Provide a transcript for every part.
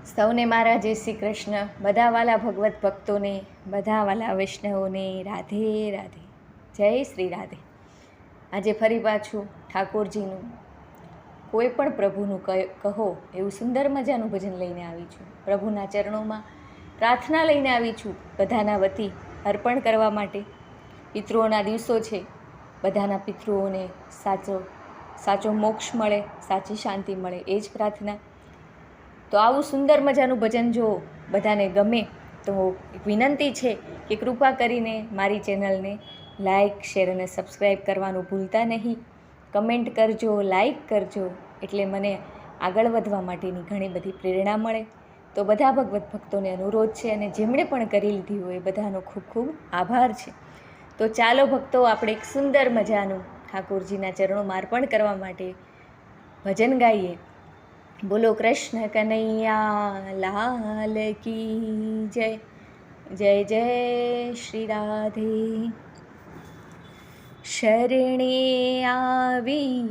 સૌને મારા જય શ્રી કૃષ્ણ. બધા વાલા ભગવત ભક્તોને, બધા વાલા વૈષ્ણવોને રાધે રાધે, જય શ્રી રાધે. આજે ફરી પાછું ઠાકોરજીનું કોઈ પણ પ્રભુનું કહો એવું સુંદર મજાનું ભજન લઈને આવી છું. પ્રભુના ચરણોમાં પ્રાર્થના લઈને આવી છું, બધાના વતી અર્પણ કરવા માટે. પિતૃઓના દિવસો છે, બધાના પિતૃઓને સાચો મોક્ષ મળે, સાચી શાંતિ મળે, એ જ પ્રાર્થના. તો આવું સુંદર મજાનું ભજન જો બધાને ગમે તો એક વિનંતી છે કે કૃપા કરીને મારી ચેનલને લાઈક, શેર અને સબસ્ક્રાઈબ કરવાનું ભૂલતા નહીં. કમેન્ટ કરજો, લાઈક કરજો, એટલે મને આગળ વધવા માટેની ઘણી બધી પ્રેરણા મળે. તો બધા ભગવત ભક્તોને અનુરોધ છે, અને જેમણે પણ કરી લીધી હોય એ બધાનો ખૂબ ખૂબ આભાર છે. તો ચાલો ભક્તો, આપણે એક સુંદર મજાનું ઠાકોરજીના ચરણોમાં અર્પણ કરવા માટે ભજન ગાઈએ. બોલો કૃષ્ણ કનૈયા લાલ કી જય. જય જય શ્રી રાધે. શરણે આવી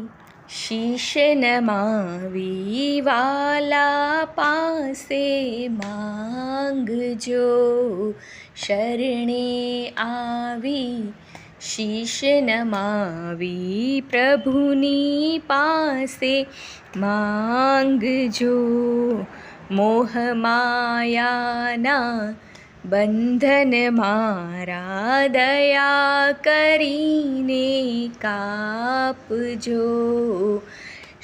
શીશ નમાવી, વાલા પાસે માંગજો. શરણે આવી શીશ નમાવી, પ્રભુની પાસે માંગજો. મોહ માયાના બંધન મારા દયા કરીને કાપજો.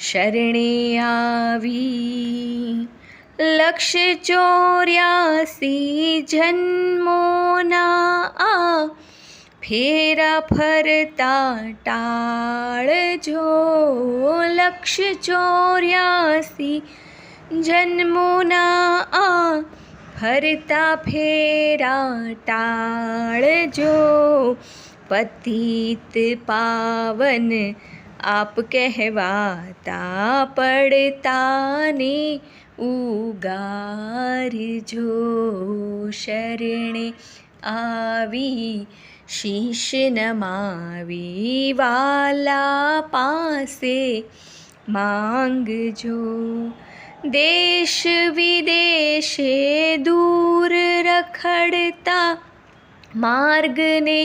શરણે આવી 184 જન્મોના આ ફેરા ફરતા ટાળજો. 184 જન્મોના આ ફરતા ફેરા ટાળજો. પતિત પાવન આપ કહેવાતા, પડતાને ઉગારજો. શરણે આવી શીશ નમાવી, વાલા પાસે માંગજો. દેશ વિદેશે દૂર રખડતા માર્ગને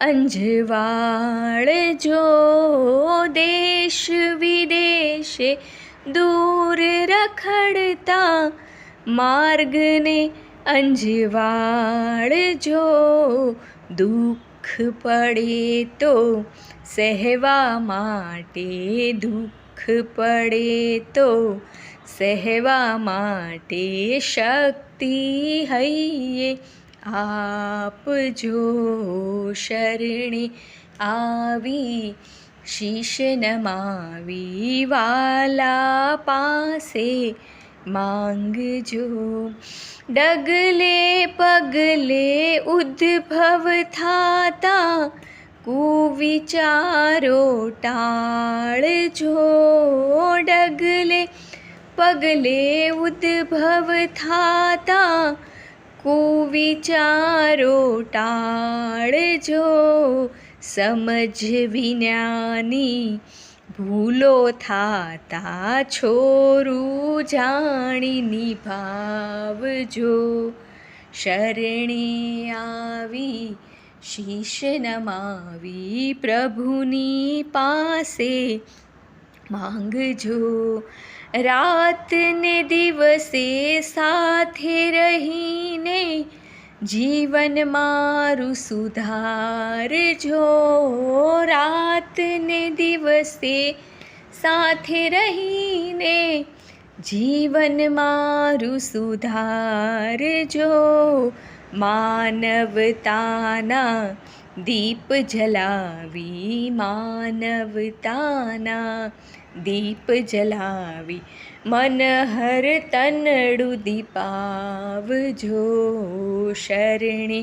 અંજવાળજો. દેશ વિદેશે દૂર રખડતા માર્ગને અંજવાળજો. દુઃખ પડે તો સહેવા માટે, દુઃખ પડે તો સહેવા માટે, શક્તિ હૈયે આપજો. શરણે આવી શીશ નમાવી, વાલા પાસે માંગજો. ડગલે પગલે ઉદ્ભવ થાતા કુવિચારો ટાળજો. ડગલે પગલે ઉદ્ભવ થાતા કુવિચારો ટાળજો. સમજ વિનાની ભૂલો થાતા છોરું જાણી નિભાવજો. શરણે આવી શીશ નમાવી, પ્રભુની પાસે માંગજો. રાત ને દિવસે સાથે રહીને જીવન મારું સુધારજો. રાત ને દિવસે સાથે રહીને જીવન મારું સુધારજો. માનવતાના દીપ જલાવી, માનવતાના દીપ જલાવી, મનહર તનડું દીપાવજો. શરણે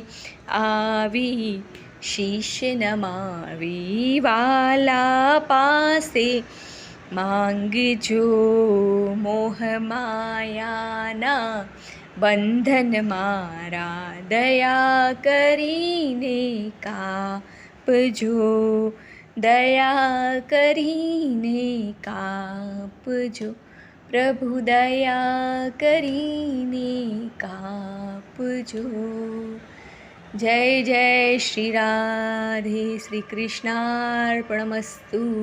આવી શીશ નમાવી, વાલા પાસે માંગજો. મોહ માયાના બંધન મારા દયા કરીને કાપજો. દયા કરીને કાપજો. પ્રભુ દયા કરીને કાપજો. જય જય શ્રી રાધે. શ્રી કૃષ્ણાર્પણમસ્તુ.